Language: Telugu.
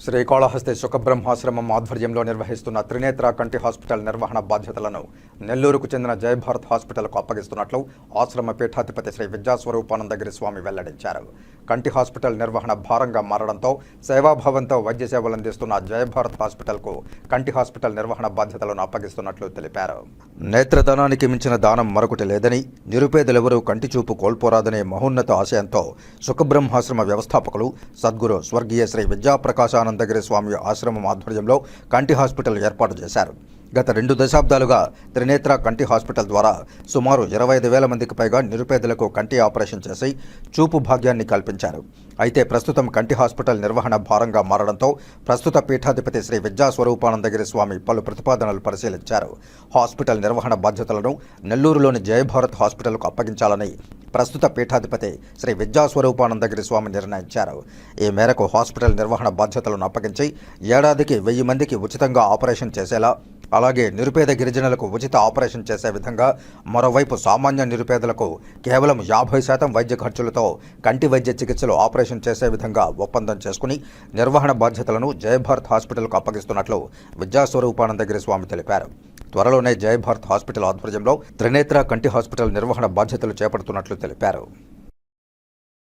శ్రీకాళహస్తి సుఖబ్రహ్మాశ్రమం ఆధ్వర్యంలో నిర్వహిస్తున్న త్రినేత్ర కంటి హాస్పిటల్ నిర్వహణ బాధ్యతలను నెల్లూరుకు చెందిన జయభారత్ హాస్పిటల్కు అప్పగిస్తున్నట్లు ఆశ్రమ పీఠాధిపతి శ్రీ విద్యాస్వరూపానందగిరి స్వామి వెల్లడించారు. కంటి హాస్పిటల్ నిర్వహణ భారంగా మారడంతో సేవాభావంతో వైద్య సేవలు అందిస్తున్న జయభారత్ హాస్పిటల్కు కంటి హాస్పిటల్ నిర్వహణ బాధ్యతలను అప్పగిస్తున్నట్లు తెలిపారు. నేత్రదానానికి మించిన దానం మరొకటి లేదని, నిరుపేదలెవరూ కంటి చూపు కోల్పోరాదనే మహోన్నత ఆశయంతో సుఖబ్రహ్మాశ్రమ వ్యవస్థాపకులు సద్గురు స్వర్గీయ శ్రీ విద్యాప్రకాశానందగిరి స్వామి ఆశ్రమం ఆధ్వర్యంలో కంటి హాస్పిటల్ ఏర్పాటు చేశారు. గత 2 దశాబ్దాలుగా త్రినేత్ర కంటి హాస్పిటల్ ద్వారా సుమారు 25,000 మందికి పైగా నిరుపేదలకు కంటి ఆపరేషన్ చేసి చూపు భాగ్యాన్ని కల్పించారు. అయితే ప్రస్తుతం కంటి హాస్పిటల్ నిర్వహణ భారంగా మారడంతో ప్రస్తుత పీఠాధిపతి శ్రీ విద్యాస్వరూపానందగిరి స్వామి పలు ప్రతిపాదనలు పరిశీలించారు. హాస్పిటల్ నిర్వహణ బాధ్యతలను నెల్లూరులోని జయభారత్ హాస్పిటల్కు అప్పగించాలని ప్రస్తుత పీఠాధిపతి శ్రీ విద్యాస్వరూపానందగిరి స్వామి నిర్ణయించారు. ఈ మేరకు హాస్పిటల్ నిర్వహణ బాధ్యతలను అప్పగించి ఏడాదికి 1000 మందికి ఉచితంగా ఆపరేషన్ చేసేలా, అలాగే నిరుపేద గిరిజనులకు ఉచిత ఆపరేషన్ చేసే విధంగా, మరోవైపు సామాన్య నిరుపేదలకు కేవలం 50% వైద్య ఖర్చులతో కంటి వైద్య చికిత్సలు ఆపరేషన్ చేసే విధంగా ఒప్పందం చేసుకుని నిర్వహణ బాధ్యతలను జయభారత్ హాస్పిటల్కు అప్పగిస్తున్నట్లు విద్యాస్వరూపానందగిరి స్వామి తెలిపారు. త్వరలోనే జయభారత్ హాస్పిటల్ ఆధ్వర్యంలో త్రినేత్ర కంటి హాస్పిటల్ నిర్వహణ బాధ్యతలు చేపడుతున్నట్లు తెలిపారు.